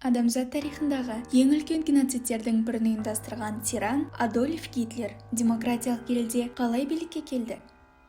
Адамзат тарихындағы ең үлкен геноцидтердің бірін ұйымдастырған тиран Адольф Гитлер демократиялық елде қалай билікке келді?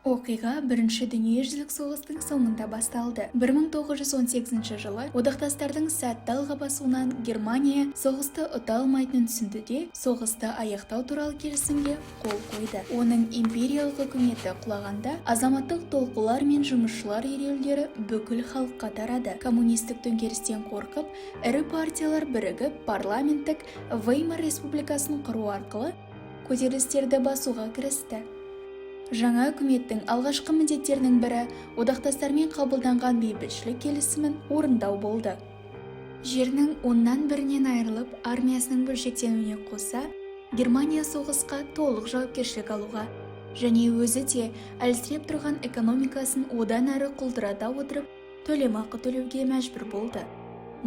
Оқиға Бірінші дүниежүзілік соғыстың соңында басталды. 1918 жылы одақтастардың сәтті алға басуынан Германия соғысты ұта алмайтынын түсінді де соғысты аяқтау туралы келісімге қол қойды. Оның империялық үкіметі құлағанда азаматтық толқулар мен жұмысшылар ереуілдері бүкіл халыққа тарады. Коммунистік төңкерістен қорқып, ірі партиялар бірігіп парламенттік Веймар республикасын құру арқылы көтерілістерді басуға кірісті. Жаңа үкіметтің алғашқы міндеттерінің бірі одақтастармен қабылданған бейбітшілік келісімін орындау болды. Жерінің оннан бірінен айырылып, армиясының бөлшектенуіне қоса, Германия соғысқа толық жауапкершілік алуға және өзі де әлсіреп тұрған экономикасын одан әрі құлдырата отырып, төлемақы төлеуге мәжбүр болды.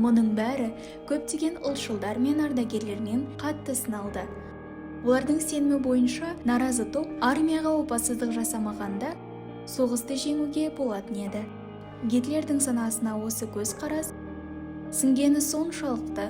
Мұның бәрі көптеген ұлтшылдар мен ардагерлерінен қатты сыналды. Олардың сенімі бойынша наразы топ армияға опасыздық жасамағанда соғысты жеңуге болатын еді. Гитлердің санасына осы көзқарас сіңгені соншалықты,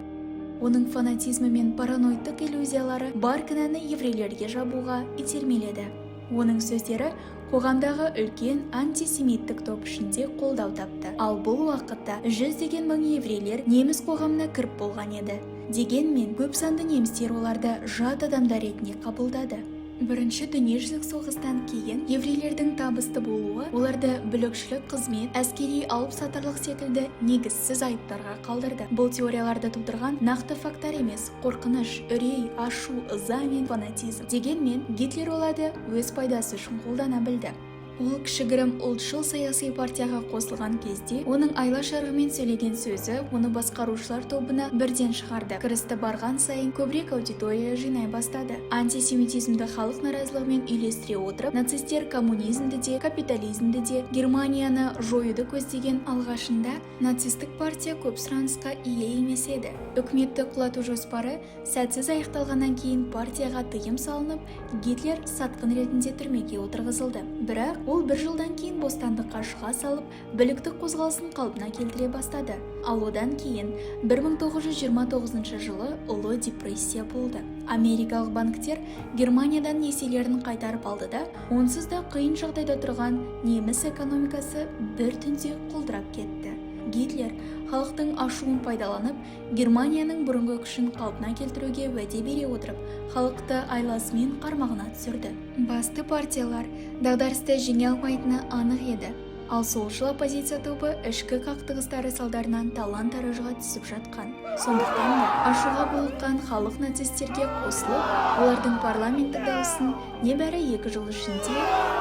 оның фанатизмі мен параноидтық иллюзиялары бар кінәні еврейлерге жабуға итермеледі. Оның сөздері қоғамдағы үлкен антисемиттік топ ішінде қолдау тапты. Ал бұл уақытта жүздеген мың еврейлер неміс қоғамына кіріп болған еді. Дегенмен көп санды немістер оларды жат адамдар ретінде қабылдады. Бірінші дүниежүзілік соғыстан кейін еврейлердің табысты болуы оларды бүлікшілік қызмет, әскери алып-сатарлық секілді негізсіз айыптарға қалдырды. Бұл теорияларды тудырған нақты факттар емес, қорқыныш, үрей, ашу, ыза мен фанатизм. Дегенмен Гитлер оларды өз пайдасы үшін қолдана білді. Ол кішігірім ұлтшыл саяси партияға қосылған кезде оның айла-шарғымен сөйлеген сөзі оны басқарушылар тобына бірден шығарды. Кірісті барған сайын көбірек аудитория жинай бастады. Антисемитизмді халық наразылығымен үйлестіре отырып, нацистер коммунизмді де, капитализмді де, Германияны жоюды көздеген. Алғашында нацистік партия көп сұранысқа ие емес еді. Үкіметті құлату жоспары сәтсіз аяқталғаннан кейін партияға тыйым салынып, Гитлер сатқын ретінде түрмеге отырғызылды. Бірақ ол бір жылдан кейін бостандыққа шыға салып, бүліктік қозғалысын қалпына келтіре бастады. Ал одан кейін 1929 жылы ұлы депрессия болды. Америкалық банктер Германиядан несиелерін қайтарып алды да, онсыз да қиын жағдайда тұрған неміс экономикасы бір түнде құлдырап кетті. Гитлер халықтың ашуын пайдаланып, Германияның бұрынғы күшін қалпына келтіруге уәде бере отырып, халықты айласымен қармағына түсірді. Басты партиялар дағдарысты жеңе алмайтыны анық еді. Ал солшыл оппозиция тобы ішкі қақтығыстары салдарынан талан-таражға түсіп жатқан. Сондықтан да ашуға булыққан халық нацистерге қосылып, олардың парламенттік дауысын небәрі 2 жыл ішінде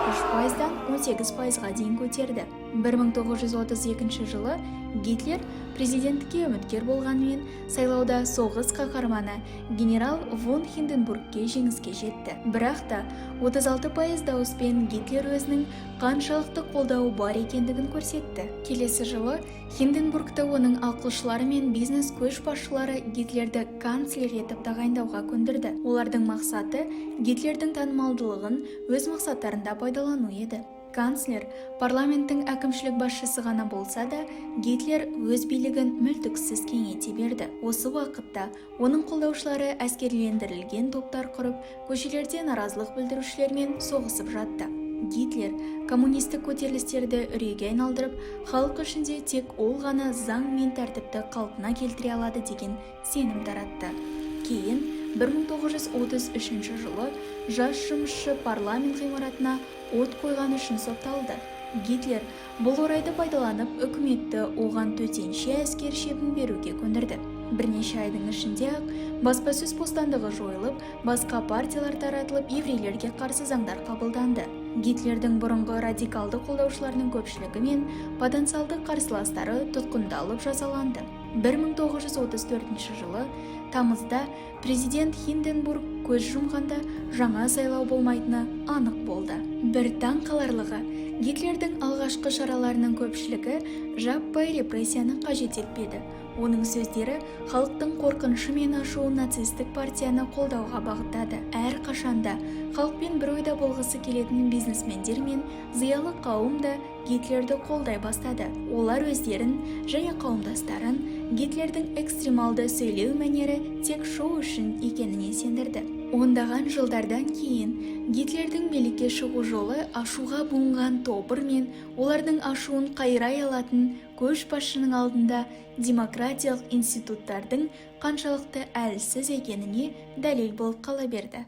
3%-дан 18%-ға дейін көтерді. 1932 жылы Гитлер президенттікке үміткер болғанымен сайлауда соғыс қаһарманы генерал фон Хинденбургке жеңіске жетті. Бірақ та 36% дауыспен Гитлер өзінің қаншалықты қолдауы бар екендігін көрсетті. Келесі жылы Хинденбургті оның ақылшылары мен бизнес көшбасшылары Гитлерді канцлер етіп тағайындауға көндірді. Олардың мақсаты Гитлердің танымалдылығын өз мақсаттарында пайдалану еді. Канцлер парламенттің әкімшілік басшысы ғана болса да, Гитлер өз билігін мүлтіксіз кеңейте берді. Осы уақытта оның қолдаушылары әскерилендірілген топтар құрып, көшелерде наразылық білдірушілермен соғысып жатты. Гитлер коммунистік көтерілістерді үрейге айналдырып, халық ішінде тек ол ғана заң мен тәртіпті қалпына келтіре алады деген сенім таратты. Кейін 1933 жылы жас жұмысшы парламент ғимаратына от қойған үшін сотталды. Гитлер бұл орайды пайдаланып, үкіметті оған төтенше әскер шебін беруге көндірді. Бірнеше айдың ішінде-ақ баспасөз бостандығы жойылып, басқа партиялар таратылып, еврейлерге қарсы заңдар қабылданды. Гитлердің бұрынғы радикалды қолдаушыларының көпшілігі мен потенциалды қарсыластары тұтқындалып жазаланды. 1934 жылы тамызда президент Хинденбург көз жұмғанда жаңа сайлау болмайтыны анық болды. Бір таң қаларлығы, Гитлердің алғашқы шараларының көпшілігі жаппай репрессияны қажет етпеді. Оның сөздері халықтың қорқынышы мен ашуын нацистік партияны қолдауға бағыттады. Әр қашанда халықпен бір ойда болғысы келетін бизнесмендер мен зиялы қауым да Гитлерді қолдай бастады. Олар өздерін және қауымдастарын Гитлердің экстремалды сөйлеу мәнері тек шоу үшін екеніне сендірді. Ондаған жылдардан кейін Гитлердің билікке шығу жолы ашуға буынған тобыр мен олардың ашуын қайрай алатын көшбасшының алдында демократиялық институттардың қаншалықты әлсіз екеніне дәлел болып қала берді.